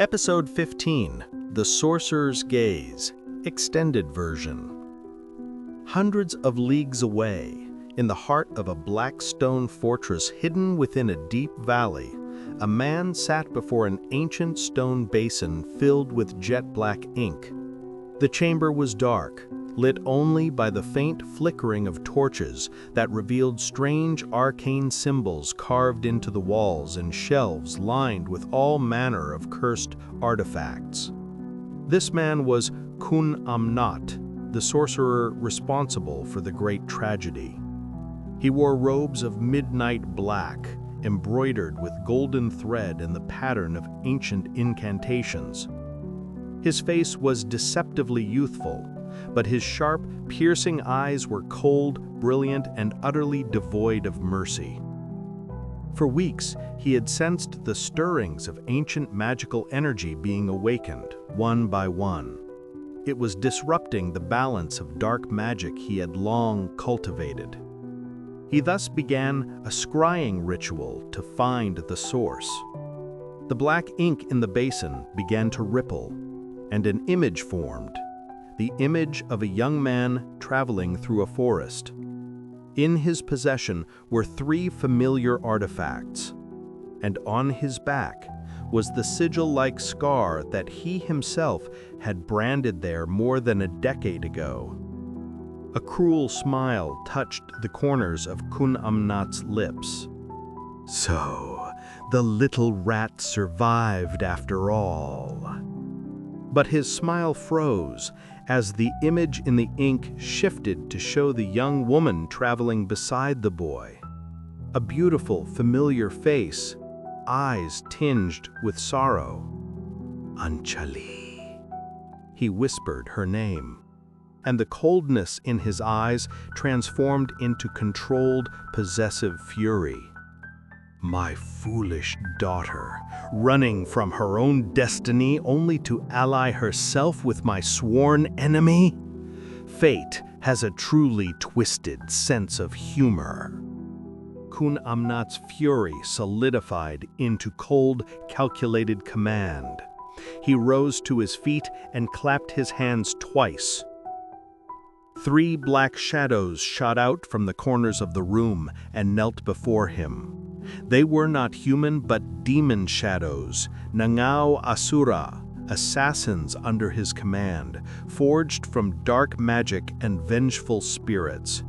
Episode 15, The Sorcerer's Gaze, Extended Version. Hundreds of leagues away, in the heart of a black stone fortress hidden within a deep valley, a man sat before an ancient stone basin filled with jet-black ink. The chamber was dark, lit only by the faint flickering of torches that revealed strange arcane symbols carved into the walls and shelves lined with all manner of cursed artifacts. This man was Kun Amnat, the sorcerer responsible for the great tragedy. He wore robes of midnight black, embroidered with golden thread and the pattern of ancient incantations. His face was deceptively youthful, but his sharp, piercing eyes were cold, brilliant, and utterly devoid of mercy. For weeks, he had sensed the stirrings of ancient magical energy being awakened, one by one. It was disrupting the balance of dark magic he had long cultivated. He thus began a scrying ritual to find the source. The black ink in the basin began to ripple, and an image formed, the image of a young man traveling through a forest. In his possession were 3 familiar artifacts, and on his back was the sigil-like scar that he himself had branded there more than a decade ago. A cruel smile touched the corners of Kun Amnat's lips. So, the little rat survived after all. But his smile froze as the image in the ink shifted to show the young woman traveling beside the boy. A beautiful, familiar face, eyes tinged with sorrow. Anjali. He whispered her name, and the coldness in his eyes transformed into controlled, possessive fury. My foolish daughter, running from her own destiny only to ally herself with my sworn enemy? Fate has a truly twisted sense of humor. Kun Amnat's fury solidified into cold, calculated command. He rose to his feet and clapped his hands twice. 3 black shadows shot out from the corners of the room and knelt before him. They were not human but demon shadows, Nangao Asura, assassins under his command, forged from dark magic and vengeful spirits.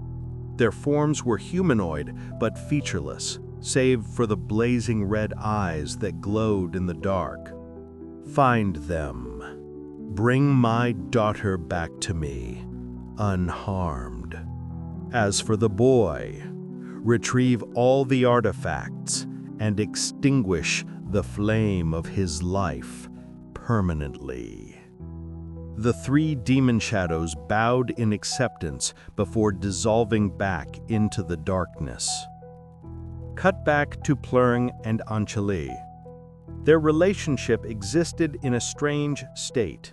Their forms were humanoid but featureless, save for the blazing red eyes that glowed in the dark. Find them. Bring my daughter back to me, unharmed. As for the boy, retrieve all the artifacts and extinguish the flame of his life permanently. The 3 demon shadows bowed in acceptance before dissolving back into the darkness. Cut back to Plurng and Anjali. Their relationship existed in a strange state.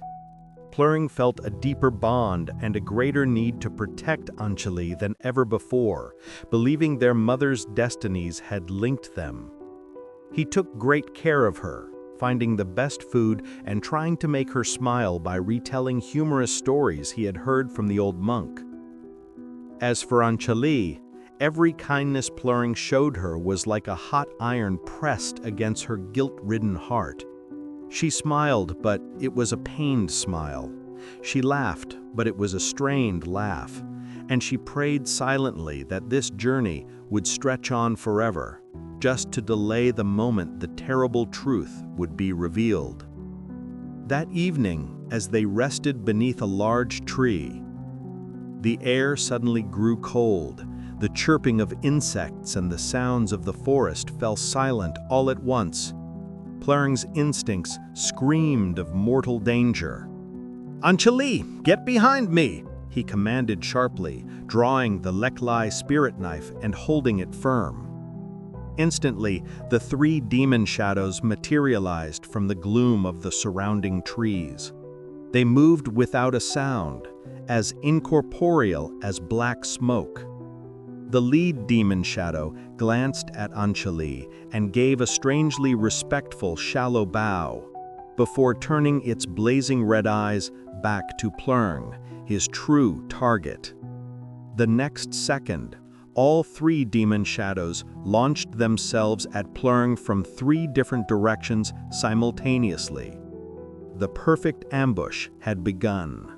Plurng felt a deeper bond and a greater need to protect Anjali than ever before, believing their mother's destinies had linked them. He took great care of her, finding the best food and trying to make her smile by retelling humorous stories he had heard from the old monk. As for Anjali, every kindness Plurng showed her was like a hot iron pressed against her guilt-ridden heart. She smiled, but it was a pained smile. She laughed, but it was a strained laugh. And she prayed silently that this journey would stretch on forever, just to delay the moment the terrible truth would be revealed. That evening, as they rested beneath a large tree, the air suddenly grew cold. The chirping of insects and the sounds of the forest fell silent all at once. Plurng's instincts screamed of mortal danger. Anjali, get behind me! He commanded sharply, drawing the Leklai spirit knife and holding it firm. Instantly, the 3 demon shadows materialized from the gloom of the surrounding trees. They moved without a sound, as incorporeal as black smoke. The lead demon shadow glanced at Anjali and gave a strangely respectful, shallow bow. before turning its blazing red eyes back to Plurng, his true target. The next second, all three demon shadows launched themselves at Plurng from three different directions simultaneously. The perfect ambush had begun.